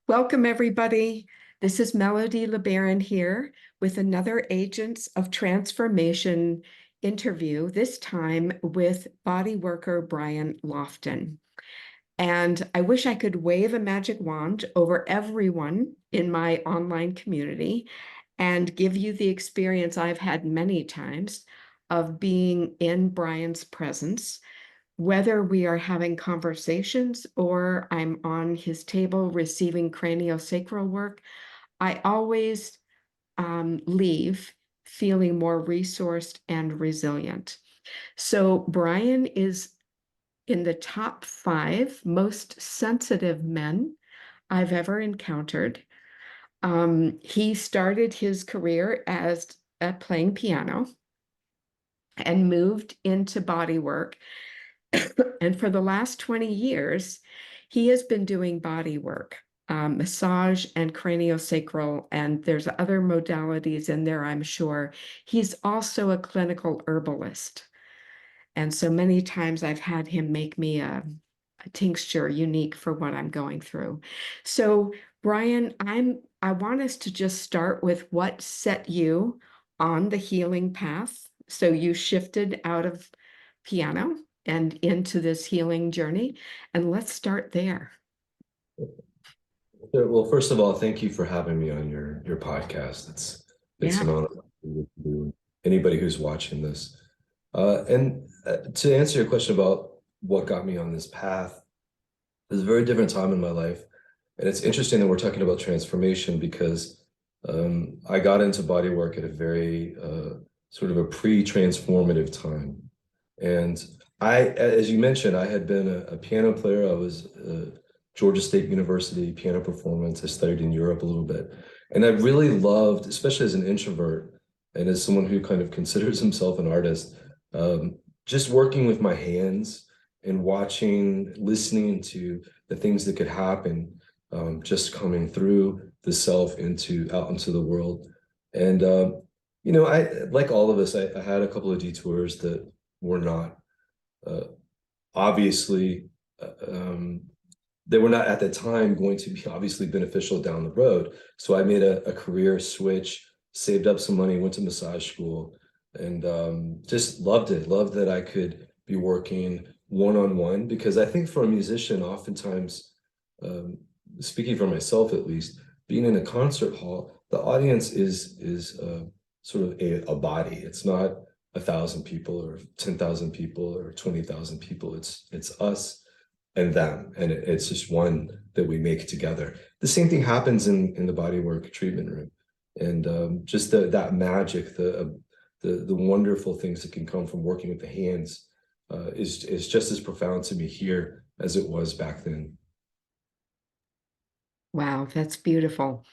Welcome, everybody. This is Melody LeBaron here with another Agents of Transformation interview, this time with body worker Brian Loftin. And I wish I could wave a magic wand over everyone in my online community and give you the experience I've had many times of being in Brian's presence, whether we are having conversations or I'm on his table receiving craniosacral work. I always leave feeling more resourced and resilient. So Brian is in the top 5 most sensitive men I've ever encountered. He started his career as playing piano and moved into body work. And for the last 20 years, he has been doing body work, massage and craniosacral, and there's other modalities in there, I'm sure. He's also a clinical herbalist. And so many times I've had him make me a tincture unique for what I'm going through. So, Brian, I want us to just start with what set you on the healing path. So you shifted out of piano and into this healing journey, and let's start there. Well, first of all, thank you for having me on your podcast. It's an honor to anybody who's watching this. And to answer your question about what got me on this path, it was a very different time in my life. And it's interesting that we're talking about transformation because I got into body work at a very sort of a pre-transformative time. And as you mentioned, I had been a piano player. I was Georgia State University piano performance. I studied in Europe a little bit. And I really loved, especially as an introvert and as someone who kind of considers himself an artist, just working with my hands and watching, listening to the things that could happen, just coming through the self out into the world. And, I, like all of us, I had a couple of detours that were not obviously they were not at the time going to be obviously beneficial down the road. So I made a career switch, saved up some money, went to massage school, and just loved it. Loved that I could be working one-on-one, because I think for a musician, oftentimes, speaking for myself at least, being in a concert hall, the audience is sort of a body. It's not 1,000 people or 10,000 people or 20,000 people. It's us and them, and it's just one that we make together. The same thing happens in the bodywork treatment room, and just that magic, the wonderful things that can come from working with the hands is just as profound to me here as it was back then. Wow, that's beautiful.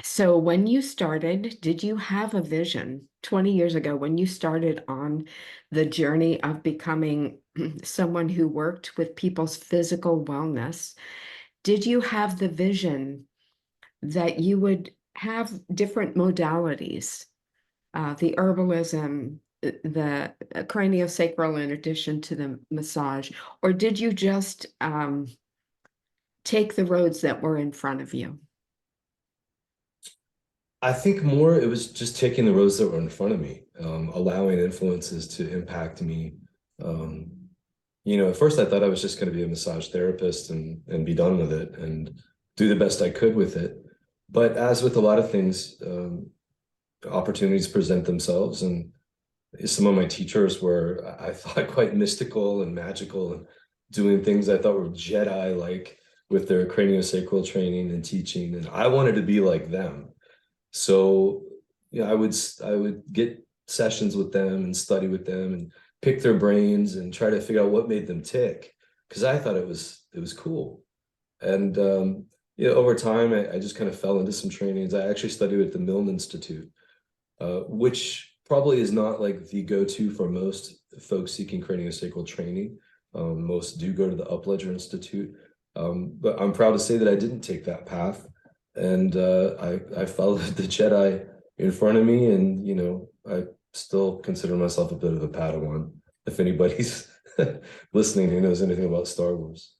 So when you started, did you have a vision 20 years ago when you started on the journey of becoming someone who worked with people's physical wellness? Did you have the vision that you would have different modalities, the herbalism, the craniosacral in addition to the massage, or did you just take the roads that were in front of you? I think more it was just taking the roads that were in front of me, allowing influences to impact me. Um, at first I thought I was just going to be a massage therapist and be done with it and do the best I could with it. But as with a lot of things, opportunities present themselves, and some of my teachers were, I thought, quite mystical and magical, and doing things I thought were Jedi-like with their craniosacral training and teaching, and I wanted to be like them. So, I would get sessions with them and study with them and pick their brains and try to figure out what made them tick, because I thought it was cool. And over time, I just kind of fell into some trainings. I actually studied at the Milne Institute, which probably is not like the go-to for most folks seeking craniosacral training. Most do go to the Upledger Institute, but I'm proud to say that I didn't take that path. And I followed the Jedi in front of me, and I still consider myself a bit of a Padawan, if anybody's listening who knows anything about Star Wars.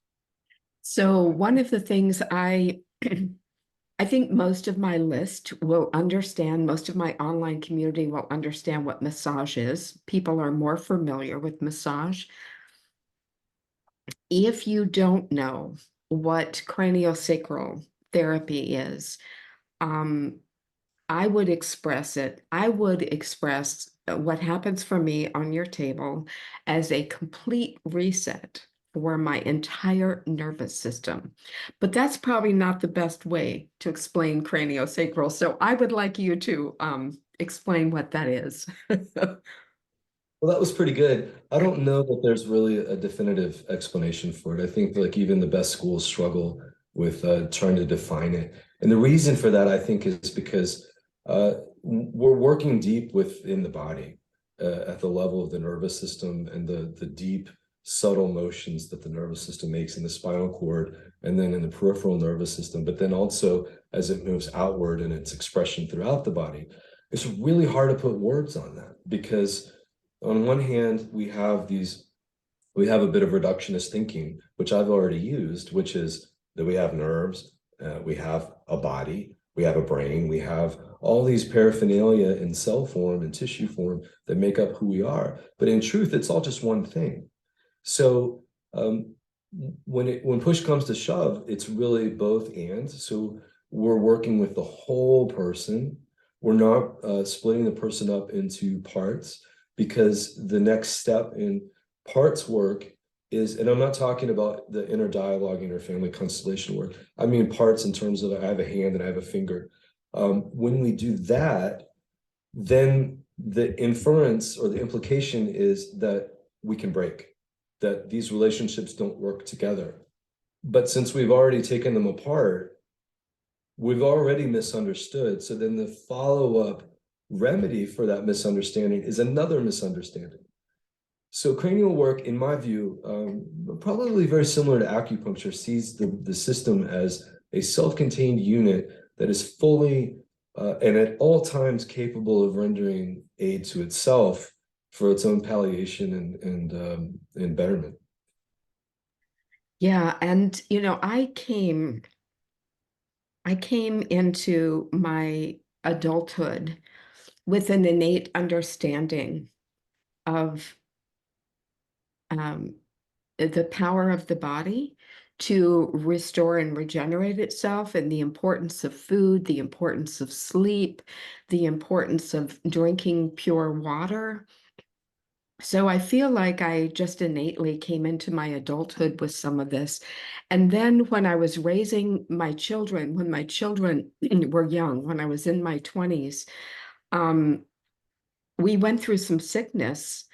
So one of the things I I think most of my list will understand, most of my online community will understand what massage is. People are more familiar with massage. If you don't know what craniosacral therapy is, um, I would express it. I would express what happens for me on your table as a complete reset for my entire nervous system. But that's probably not the best way to explain craniosacral. So I would like you to explain what that is. Well, that was pretty good. I don't know that there's really a definitive explanation for it. I think like even the best schools struggle with trying to define it. And the reason for that, I think, is because we're working deep within the body at the level of the nervous system and the deep, subtle motions that the nervous system makes in the spinal cord and then in the peripheral nervous system, but then also as it moves outward in its expression throughout the body. It's really hard to put words on that because on one hand, we have a bit of reductionist thinking, which I've already used, which is that we have nerves, we have a body, we have a brain, we have all these paraphernalia in cell form and tissue form that make up who we are. But in truth, it's all just one thing. So when push comes to shove, it's really both and. So we're working with the whole person. We're not splitting the person up into parts because the next step in parts work is, and I'm not talking about the inner dialogue, inner family constellation work. I mean parts in terms of I have a hand and I have a finger. When we do that, then the inference or the implication is that we can break, that these relationships don't work together. But since we've already taken them apart, we've already misunderstood. So then the follow-up remedy for that misunderstanding is another misunderstanding. So cranial work, in my view, probably very similar to acupuncture, sees the system as a self-contained unit that is fully and at all times capable of rendering aid to itself for its own palliation and betterment. Yeah, and I came into my adulthood with an innate understanding of um, the power of the body to restore and regenerate itself, and the importance of food, the importance of sleep, the importance of drinking pure water. So I feel like I just innately came into my adulthood with some of this. And then when I was raising my children, when my children were young, when I was in my 20s, um, we went through some sickness,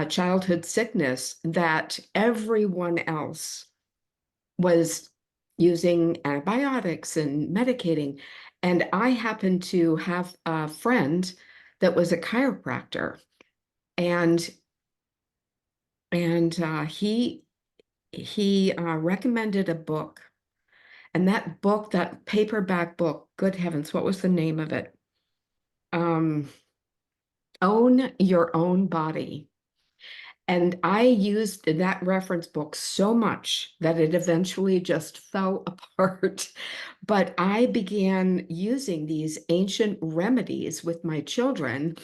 childhood sickness that everyone else was using antibiotics and medicating. And I happened to have a friend that was a chiropractor, and he recommended a book. And that book, that paperback book, good heavens, what was the name of it? Um, Own Your Own Body. And I used that reference book so much that it eventually just fell apart. But I began using these ancient remedies with my children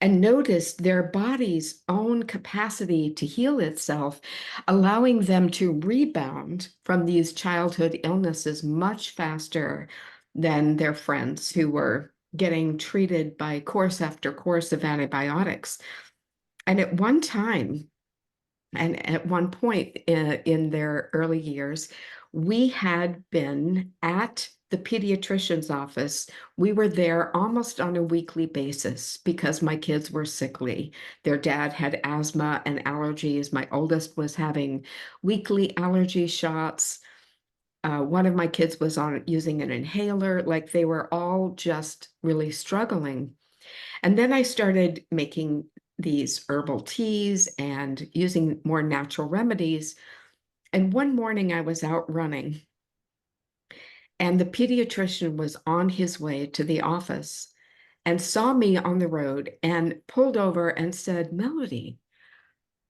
and noticed their body's own capacity to heal itself, allowing them to rebound from these childhood illnesses much faster than their friends who were getting treated by course after course of antibiotics. And at one time, and at one point in their early years, we had been at the pediatrician's office. We were there almost on a weekly basis because my kids were sickly. Their dad had asthma and allergies. My oldest was having weekly allergy shots. One of my kids was on using an inhaler. Like they were all just really struggling. And then I started making these herbal teas and using more natural remedies. And one morning I was out running, and the pediatrician was on his way to the office and saw me on the road and pulled over and said, "Melody,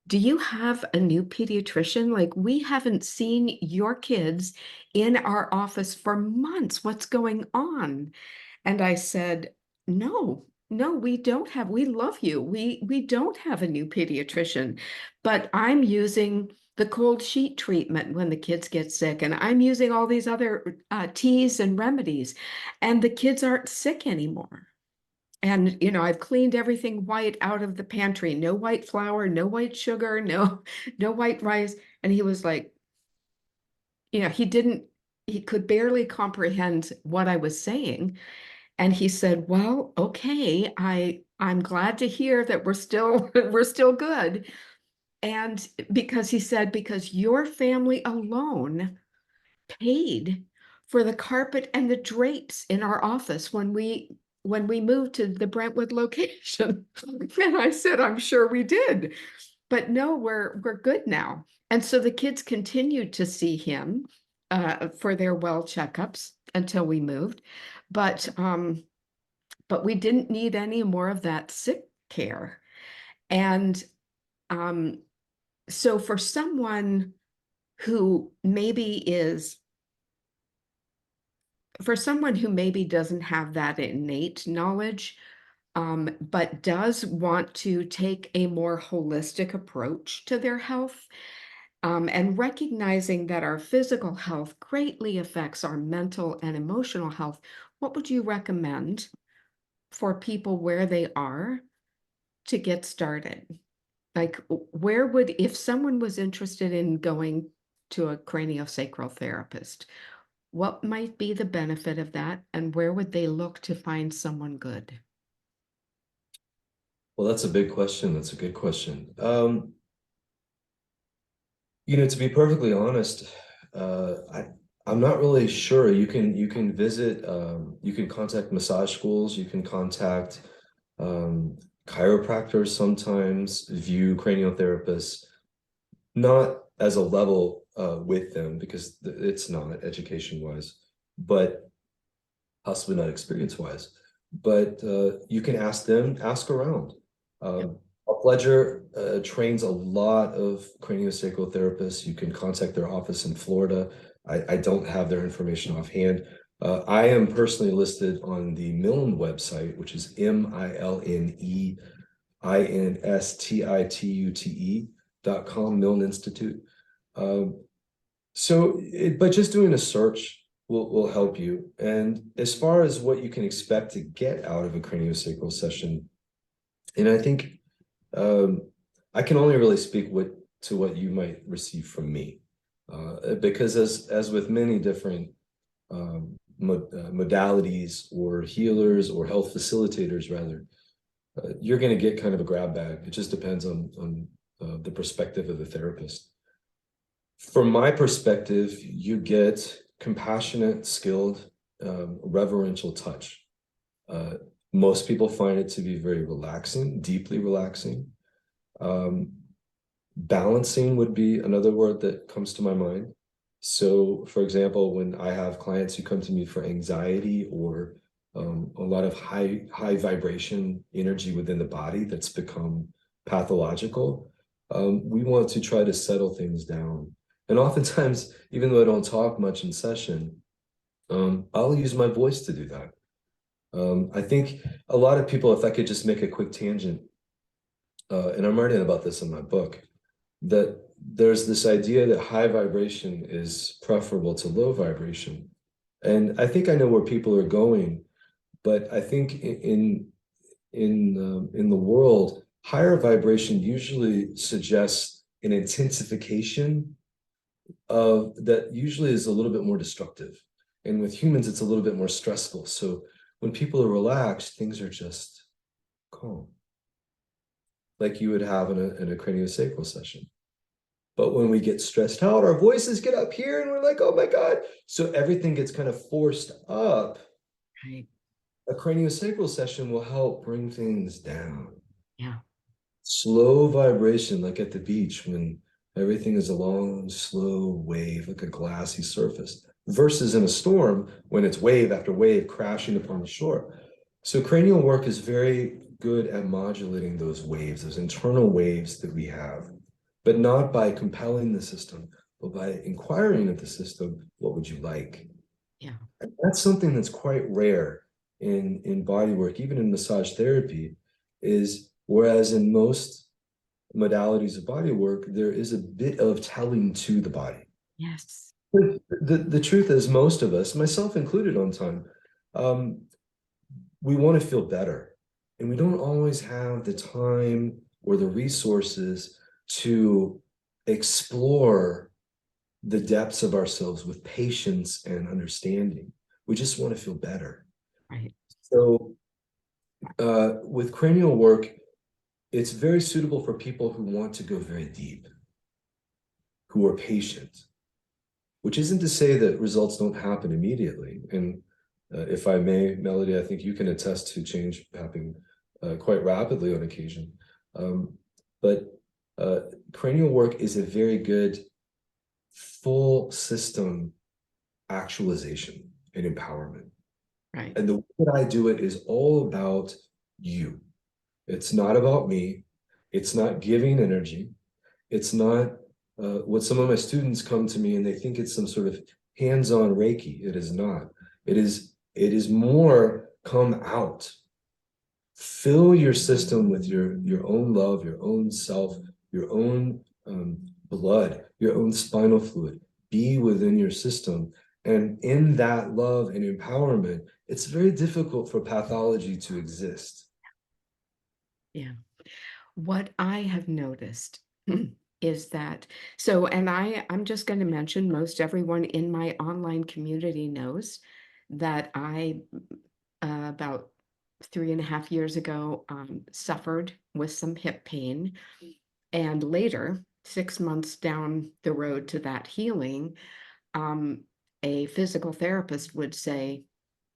do you have a new pediatrician? Like, we haven't seen your kids in our office for months. What's going on? And I said, no, no, we don't have, we love you. We don't have a new pediatrician, but I'm using the cold sheet treatment when the kids get sick, and I'm using all these other teas and remedies, and the kids aren't sick anymore. And, I've cleaned everything white out of the pantry. No white flour, no white sugar, no, no white rice. And he was like, he could barely comprehend what I was saying. And he said, well, okay, I'm glad to hear that we're still we're still good. And because he said, because your family alone paid for the carpet and the drapes in our office when we moved to the Brentwood location. And I said, I'm sure we did. But no, we're good now. And so the kids continued to see him for their well checkups until we moved. But we didn't need any more of that sick care. And um, so for someone who maybe is for someone who maybe doesn't have that innate knowledge, but does want to take a more holistic approach to their health, and recognizing that our physical health greatly affects our mental and emotional health, what would you recommend for people where they are to get started? Like, where would, if someone was interested in going to a craniosacral therapist, what might be the benefit of that, and where would they look to find someone good? Well, that's a big question. That's a good question. To be perfectly honest, I'm not really sure. You can visit, you can contact massage schools, you can contact chiropractors sometimes, view craniotherapists, not as a level with them because it's not education-wise, but possibly not experience-wise. But you can ask them, ask around. Yep. Ledger trains a lot of craniosacral therapists. You can contact their office in Florida. I don't have their information offhand. I am personally listed on the Milne website, which is MILNEINSTITUTE.com, Milne Institute. But just doing a search will help you. And as far as what you can expect to get out of a craniosacral session, and I think I can only really speak to what you might receive from me, because as with many different modalities or healers or health facilitators, rather, you're going to get kind of a grab bag. It just depends on the perspective of the therapist. From my perspective, you get compassionate, skilled, reverential touch. Most people find it to be very relaxing, deeply relaxing. Balancing would be another word that comes to my mind. So, for example, when I have clients who come to me for anxiety or a lot of high vibration energy within the body that's become pathological, we want to try to settle things down. And oftentimes, even though I don't talk much in session, I'll use my voice to do that. I think a lot of people, if I could just make a quick tangent, and I'm writing about this in my book, that there's this idea that high vibration is preferable to low vibration. And I think I know where people are going, but I think in the world, higher vibration usually suggests an intensification of that usually is a little bit more destructive. And with humans, it's a little bit more stressful. So when people are relaxed, things are just calm, like you would have in a craniosacral session. But when we get stressed out, our voices get up here and we're like, oh my God. So everything gets kind of forced up. Right. A craniosacral session will help bring things down. Yeah. Slow vibration, like at the beach when everything is a long, slow wave, like a glassy surface, versus in a storm when it's wave after wave crashing upon the shore. So cranial work is very good at modulating those waves, those internal waves that we have. but not by compelling the system, but by inquiring of the system, what would you like? Yeah. And that's something that's quite rare in body work, even in massage therapy, is whereas in most modalities of body work, there is a bit of telling to the body. Yes. The truth is, most of us, myself included on time, um, we want to feel better. And we don't always have the time or the resources to explore the depths of ourselves with patience and understanding. We just want to feel better. Right. So, with cranial work, it's very suitable for people who want to go very deep, who are patient, which isn't to say that results don't happen immediately. And if I may, Melody, I think you can attest to change happening quite rapidly on occasion. But uh, cranial work is a very good full system actualization and empowerment. Right. And the way that I do it is all about you. It's not about me. It's not giving energy. It's not what some of my students come to me and they think it's some sort of hands-on Reiki. It is not. It is more come out. Fill your system with your own love, your own self, your own blood, your own spinal fluid. Be within your system. And in that love and empowerment, it's very difficult for pathology to exist. Yeah. What I have noticed is that, so, and I'm just going to mention, most everyone in my online community knows that I, about 3.5 years ago, suffered with some hip pain. And later, 6 months down the road to that healing, um, a physical therapist would say,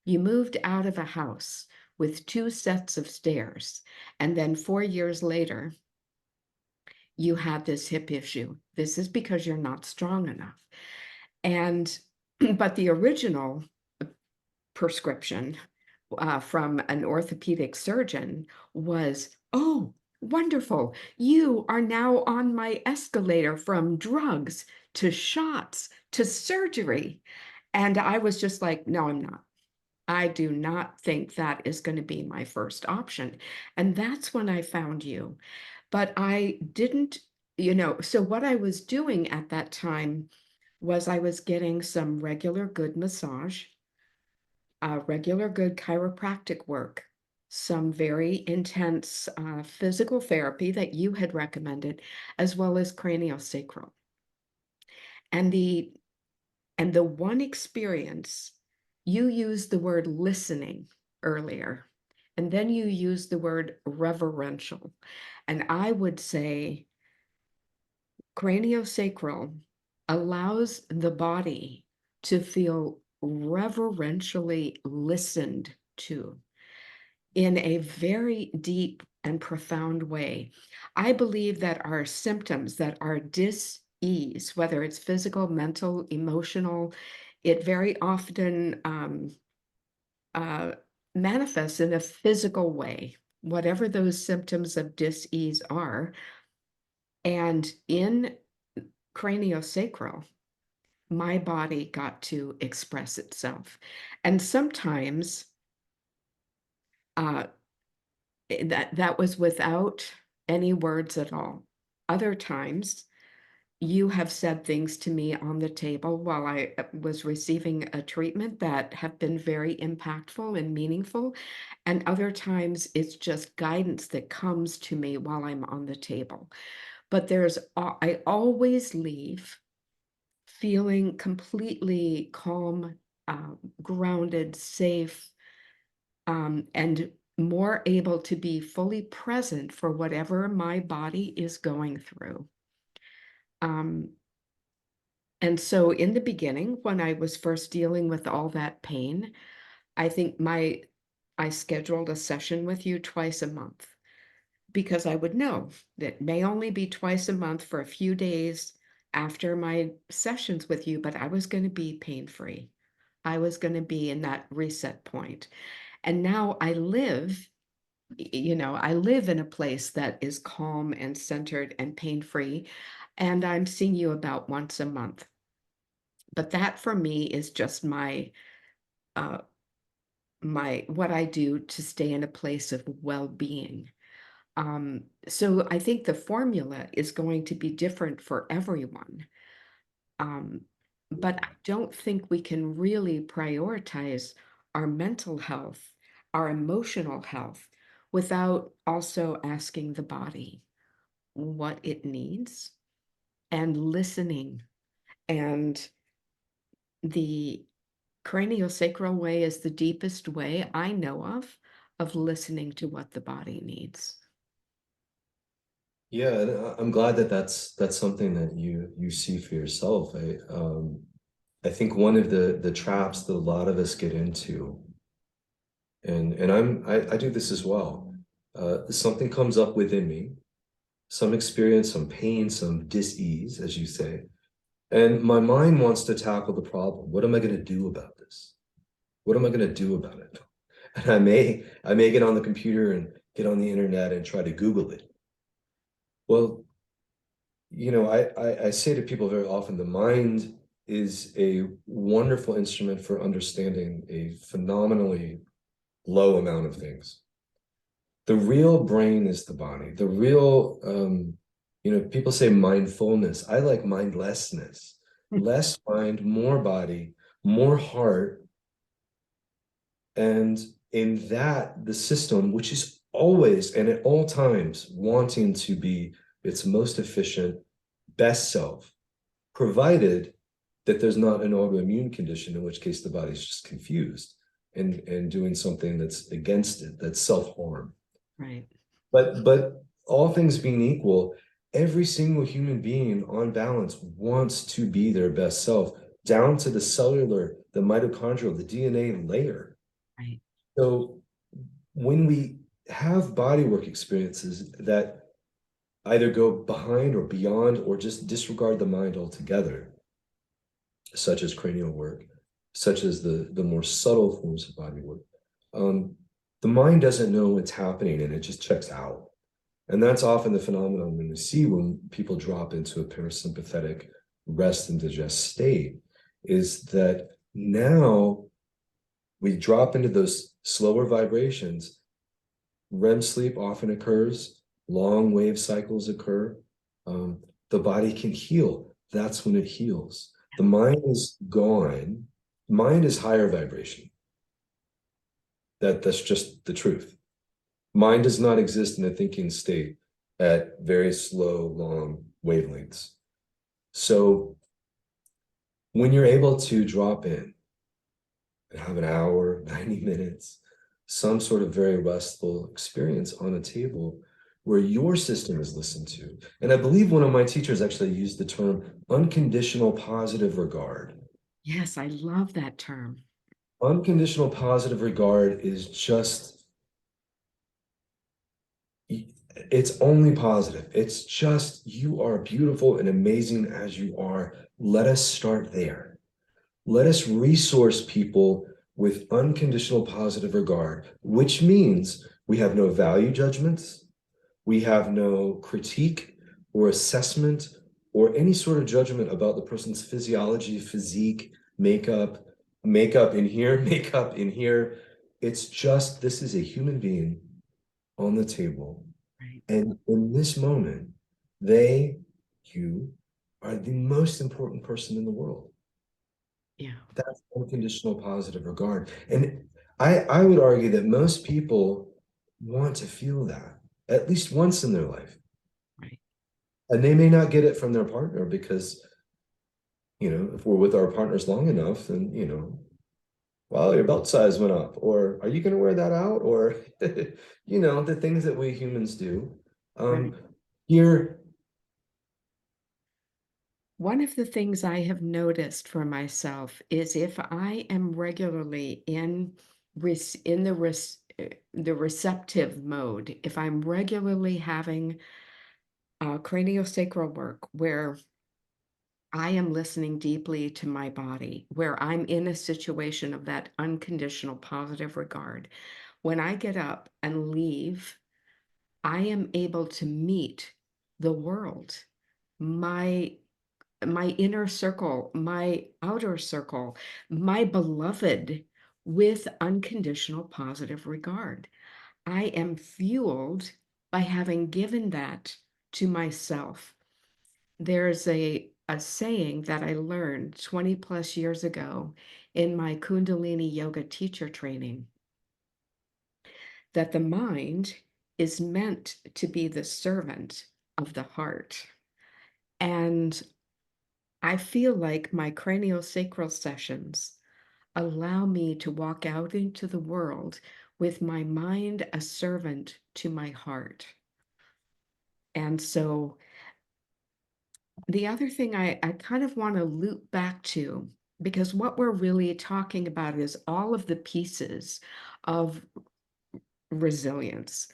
you moved out of a house with 2 sets of stairs. And then 4 years later, you had this hip issue. This is because you're not strong enough. And, but the original prescription from an orthopedic surgeon was, oh, wonderful. You are now on my escalator from drugs to shots to surgery. And I was just like, no, I'm not. I do not think that is going to be my first option. And that's when I found you. But I didn't, so what I was doing at that time was I was getting some regular good massage, regular good chiropractic work, some very intense physical therapy that you had recommended, as well as craniosacral. And the one experience, you used the word listening earlier, and then you used the word reverential. And I would say craniosacral allows the body to feel reverentially listened to in a very deep and profound way. I believe that our symptoms, that our dis-ease, whether it's physical, mental, emotional, it very often uh, manifests in a physical way, whatever those symptoms of dis-ease are. And in craniosacral, my body got to express itself. And sometimes uh, that was without any words at all. Other times, you have said things to me on the table while I was receiving a treatment that have been very impactful and meaningful. And other times, it's just guidance that comes to me while I'm on the table. But I always leave feeling completely calm, grounded, safe, and more able to be fully present for whatever my body is going through. Um, and so in the beginning, when I was first dealing with all that pain, I think I scheduled a session with you twice a month because I would know that may only be twice a month for a few days after my sessions with you, but I was going to be pain-free. I was going to be in that reset point. And now I live I live in a place that is calm and centered and pain-free, and I'm seeing you about once a month. But that for me is just uh my what I do to stay in a place of well-being. So I think the formula is going to be different for everyone. Um, but I don't think we can really prioritize our mental health, our emotional health, without also asking the body what it needs and listening. And the craniosacral way is the deepest way I know of listening to what the body needs. Yeah, and I'm glad that that's something that you see for yourself. I think one of the traps that a lot of us get into, and I do this as well. Something comes up within me, some experience, some pain, some dis-ease, as you say, and my mind wants to tackle the problem. What am I going to do about this? What am I going to do about it? And I may get on the computer and get on the internet and try to Google it. Well, I say to people very often, the mind is a wonderful instrument for understanding a phenomenally low amount of things. The real brain is the body. The real, people say mindfulness. I like mindlessness. Less mind, more body, more heart. And in that, the system, which is always and at all times wanting to be its most efficient, best self, provided that there's not an autoimmune condition, in which case the body's just confused and doing something that's against it, that's self-harm. Right. But all things being equal, every single human being on balance wants to be their best self, down to the cellular, the mitochondrial, the DNA layer. Right. So when we have bodywork experiences that either go behind or beyond or just disregard the mind altogether, such as cranial work, such as the more subtle forms of body work, the mind doesn't know what's happening and it just checks out. And that's often the phenomenon when we see when people drop into a parasympathetic rest and digest state, is that now we drop into those slower vibrations. REM sleep often occurs, long wave cycles occur. The body can heal. That's when it heals. The mind is gone. Mind is higher vibration. That's just the truth. Mind does not exist in a thinking state at very slow, long wavelengths. So when you're able to drop in and have an hour, 90 minutes, some sort of very restful experience on a table where your system is listened to. And I believe one of my teachers actually used the term unconditional positive regard. Yes, I love that term. Unconditional positive regard is just, it's only positive. It's just, you are beautiful and amazing as you are. Let us start there. Let us resource people with unconditional positive regard, which means we have no value judgments. We have no critique or assessment or any sort of judgment about the person's physiology, physique, makeup, makeup in here, makeup in here. It's just, this is a human being on the table. Right. And in this moment, they, you, are the most important person in the world. Yeah. That's unconditional positive regard. And I would argue that most people want to feel that at least once in their life. Right. And they may not get it from their partner because, if we're with our partners long enough, then, well, your belt size went up, or are you going to wear that out? Or, the things that we humans do. Right. Here, One of the things I have noticed for myself is if I am regularly in the receptive mode, if I'm regularly having craniosacral work where I am listening deeply to my body, where I'm in a situation of that unconditional positive regard, when I get up and leave, I am able to meet the world, my my inner circle, my outer circle, my beloved, with unconditional positive regard. I am fueled by having given that to myself. There's a saying that I learned 20 plus years ago in my Kundalini yoga teacher training, that the mind is meant to be the servant of the heart. And I feel like my craniosacral sessions allow me to walk out into the world with my mind a servant to my heart. And so the other thing I kind of want to loop back to, because what we're really talking about is all of the pieces of resilience.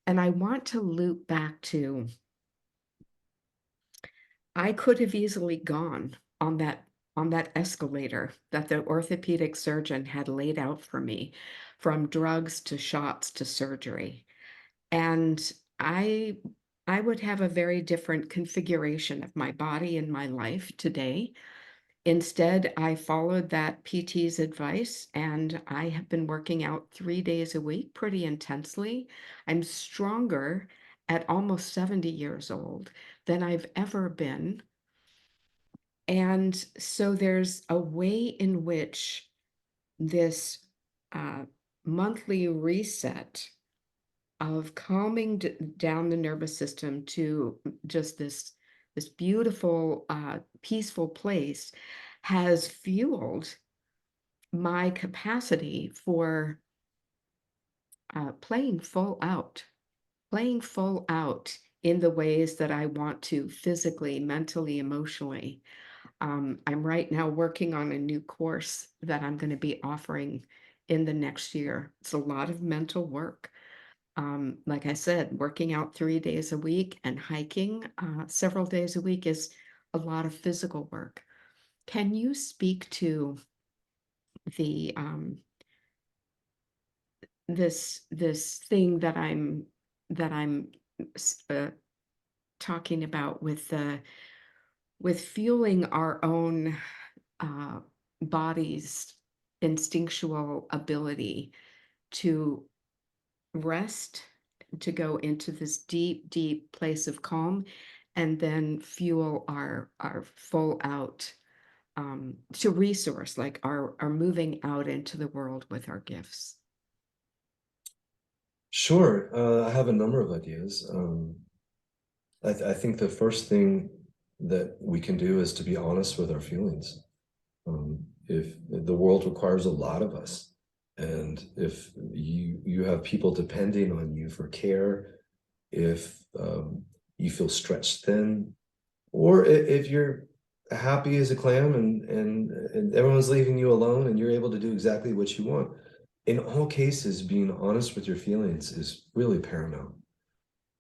And I want to loop back to, I could have easily gone on that escalator that the orthopedic surgeon had laid out for me, from drugs to shots to surgery. And I I would have a very different configuration of my body and my life today. Instead, I followed that PT's advice, and I have been working out 3 days a week pretty intensely. I'm stronger at almost 70 years old than I've ever been. And so there's a way in which this uh, monthly reset of calming down the nervous system to just this beautiful, peaceful place has fueled my capacity for playing full out in the ways that I want to physically, mentally, emotionally. I'm right now working on a new course that I'm going to be offering in the next year. It's a lot of mental work. Like I said, working out 3 days a week and hiking several days a week is a lot of physical work. Can you speak to the this thing that I'm talking about with fueling our own uh, body's instinctual ability to rest, to go into this deep, deep place of calm, and then fuel our full out to resource, like our moving out into the world with our gifts. Sure, I have a number of ideas. I think the first thing that we can do is to be honest with our feelings. If the world requires a lot of us, and if you have people depending on you for care, if you feel stretched thin, or if you're happy as a clam and everyone's leaving you alone and you're able to do exactly what you want, in all cases, being honest with your feelings is really paramount.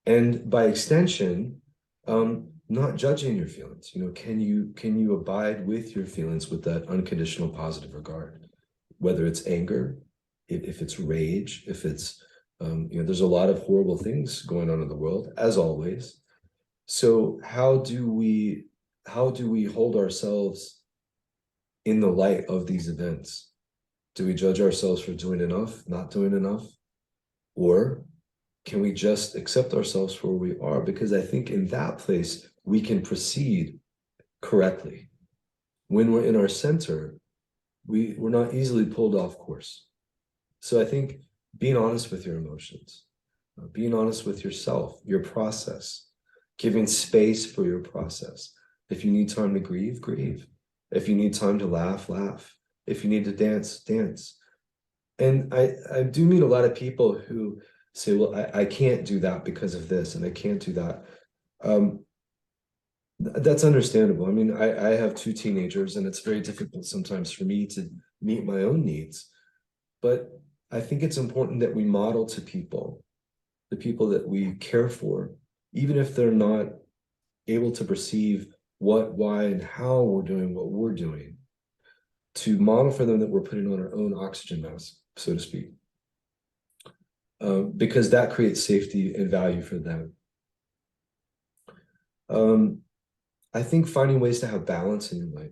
And by extension, not judging your feelings. Can you abide with your feelings with that unconditional positive regard? Whether it's anger, if it's rage, if it's there's a lot of horrible things going on in the world, as always. So how do we hold ourselves in the light of these events? Do we judge ourselves for doing enough, not doing enough? Or can we just accept ourselves for where we are? Because I think in that place, we can proceed correctly. When we're in our center, we're not easily pulled off course. So I think being honest with your emotions, being honest with yourself, your process, giving space for your process. If you need time to grieve, grieve. If you need time to laugh, laugh. If you need to dance, dance. And I do meet a lot of people who say, well, I can't do that because of this, and I can't do that. Um, that's understandable. I mean, I have two teenagers, and it's very difficult sometimes for me to meet my own needs. But I think it's important that we model to people, the people that we care for, even if they're not able to perceive what, why, and how we're doing what we're doing, to model for them that we're putting on our own oxygen mask, so to speak. because that creates safety and value for them. I think finding ways to have balance in your life.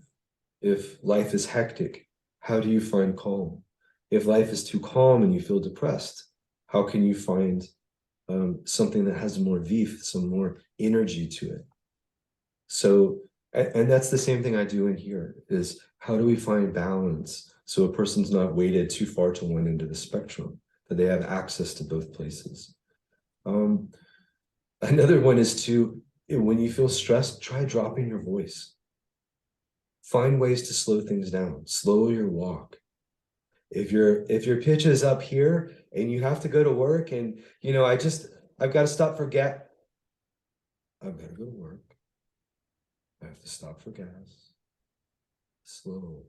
If life is hectic, how do you find calm? If life is too calm and you feel depressed, how can you find something that has more vif, some more energy to it? So, and that's the same thing I do in here, is how do we find balance so a person's not weighted too far to one end of the spectrum, that they have access to both places. Another one is to, when you feel stressed, try dropping your voice. Find ways to slow things down. Slow your walk. If your pitch is up here and you have to go to work and I've got to stop for gas. I've got to go to work. I have to stop for gas. Slow,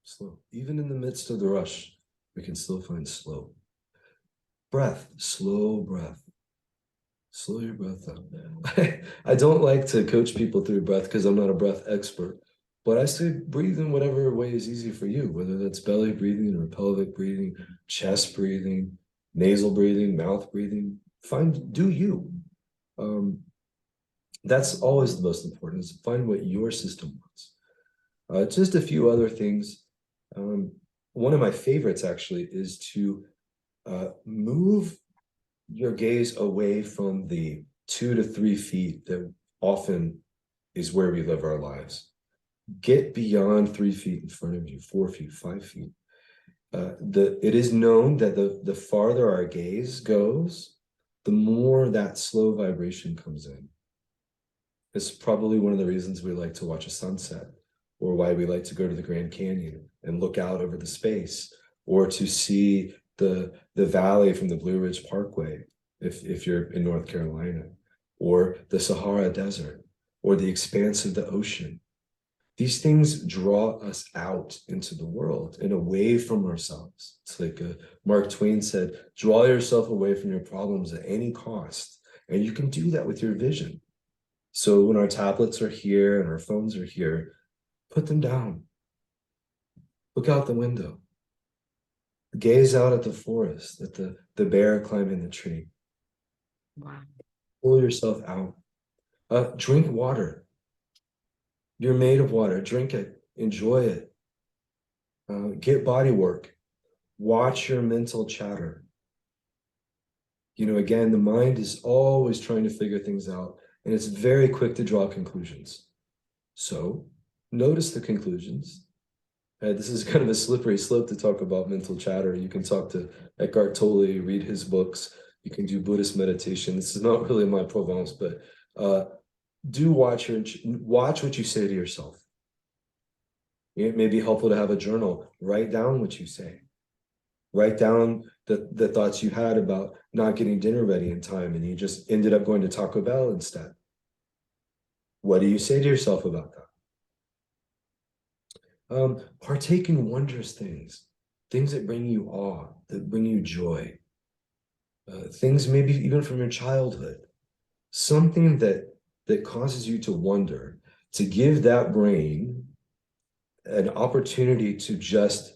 slow. Even in the midst of the rush, we can still find slow. Breath, slow breath. Slow your breath down. I don't like to coach people through breath because I'm not a breath expert, but I say breathe in whatever way is easy for you, whether that's belly breathing or pelvic breathing, chest breathing, nasal breathing, mouth breathing. Do you. That's always the most important, is find what your system wants. Just a few other things. One of my favorites actually is to move your gaze away from the 2 to 3 feet that often is where we live our lives. Get beyond 3 feet in front of you, 4 feet, 5 feet. It is known that the farther our gaze goes, the more that slow vibration comes in. It's probably one of the reasons we like to watch a sunset, or why we like to go to the Grand Canyon and look out over the space, or to see the valley from the Blue Ridge Parkway, if you're in North Carolina, or the Sahara Desert, or the expanse of the ocean. These things draw us out into the world and away from ourselves. It's like Mark Twain said, draw yourself away from your problems at any cost. And you can do that with your vision. So when our tablets are here and our phones are here, put them down. Look out the window. Gaze out at the forest, at the bear climbing the tree. Wow. Pull yourself out. Drink water. You're made of water. Drink it. Enjoy it. Get body work. Watch your mental chatter. Again, the mind is always trying to figure things out, and it's very quick to draw conclusions. So notice the conclusions. This is kind of a slippery slope to talk about mental chatter. You can talk to Eckhart Tolle, read his books. You can do Buddhist meditation. This is not really my Provence, but do watch what you say to yourself. It may be helpful to have a journal. Write down what you say. Write down the thoughts you had about not getting dinner ready in time and you just ended up going to Taco Bell instead. What do you say to yourself about that? Partake in wondrous things that bring you awe, that bring you joy, things maybe even from your childhood, something that causes you to wonder, to give that brain an opportunity to just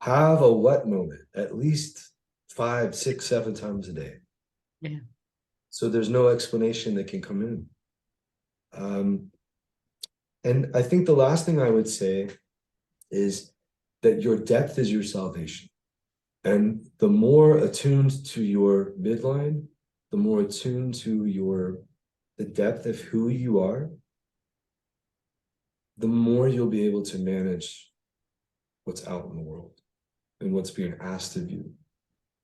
have a what moment at least 5, 6, 7 times a day. Yeah. So there's no explanation that can come in. And I think the last thing I would say is that your depth is your salvation. And the more attuned to your midline, the more attuned to the depth of who you are, the more you'll be able to manage what's out in the world and what's being asked of you.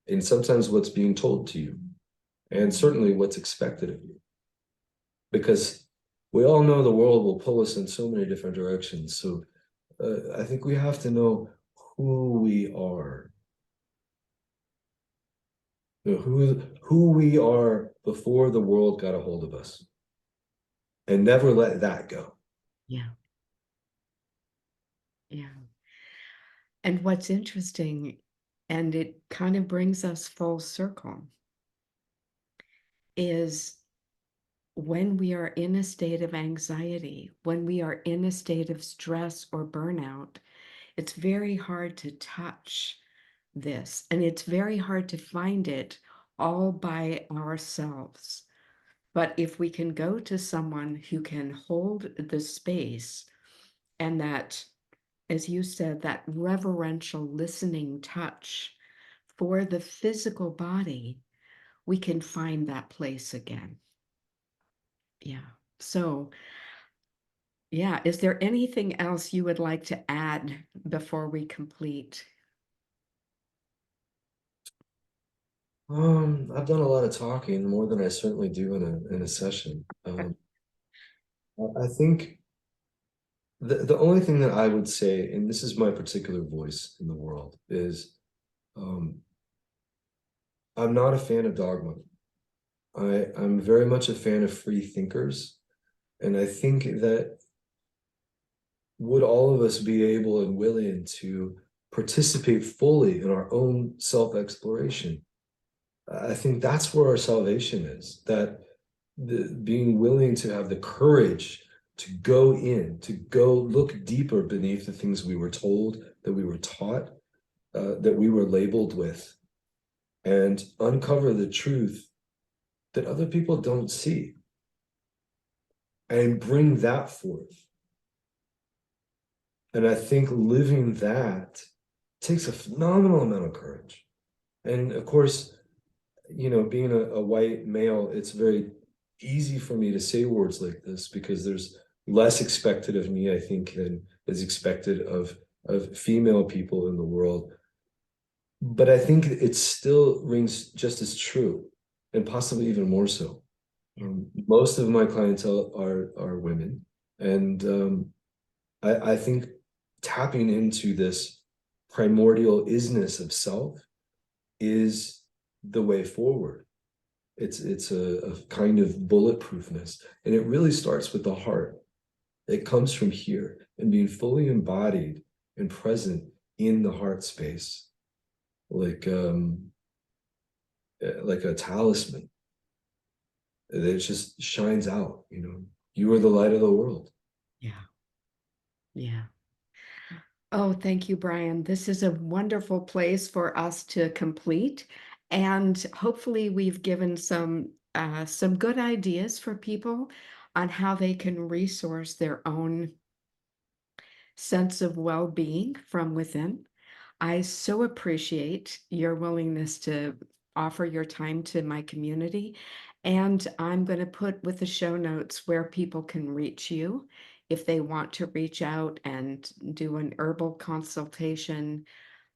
And sometimes what's being told to you, and certainly what's expected of you. Because we all know the world will pull us in so many different directions. So I think we have to know who we are. Who we are before the world got a hold of us. And never let that go. Yeah. Yeah. And what's interesting, and it kind of brings us full circle, is when we are in a state of anxiety, when we are in a state of stress or burnout, It's very hard to touch this, and it's very hard to find it all by ourselves. But if we can go to someone who can hold the space and that, as you said, that reverential listening touch for the physical body, we can find that place again. Yeah. So, yeah, is there anything else you would like to add before we complete? I've done a lot of talking, more than I certainly do in a session. I think the only thing that I would say, and this is my particular voice in the world, is um, I'm not a fan of dogma. I'm very much a fan of free thinkers. And I think that would all of us be able and willing to participate fully in our own self-exploration? I think that's where our salvation is, that being willing to have the courage to go in, to go look deeper beneath the things we were told, that we were taught, that we were labeled with, and uncover the truth that other people don't see, and bring that forth. And I think living that takes a phenomenal amount of courage. And of course, being a white male, it's very easy for me to say words like this because there's less expected of me, I think, than is expected of female people in the world. But I think it still rings just as true, and possibly even more so. Most of my clientele are women, and I think tapping into this primordial isness of self is the way forward. It's a kind of bulletproofness, and it really starts with the heart. It comes from here and being fully embodied and present in the heart space, like a talisman that just shines out. You are the light of the world. Yeah. Yeah. Oh, thank you, Brian. This is a wonderful place for us to complete. And hopefully we've given some good ideas for people on how they can resource their own sense of well-being from within. I so appreciate your willingness to offer your time to my community. And I'm going to put with the show notes where people can reach you if they want to reach out and do an herbal consultation.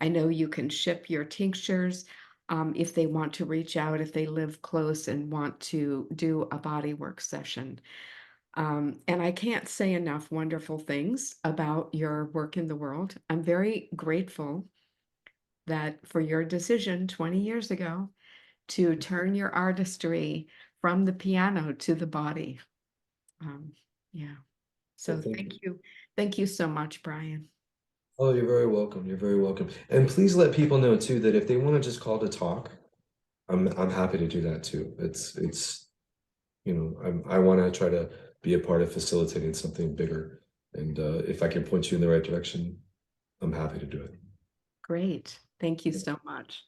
I know you can ship your tinctures if they want to reach out, if they live close and want to do a body work session. And I can't say enough wonderful things about your work in the world. I'm very grateful that for your decision 20 years ago to turn your artistry from the piano to the body. Um, yeah. Well, So thank you. thank you. Thank you so much, Brian. Oh, you're very welcome. You're very welcome. And please let people know too that if they want to just call to talk, I'm happy to do that too. I want to try to be a part of facilitating something bigger. And if I can point you in the right direction, I'm happy to do it. Great. Thank you so much.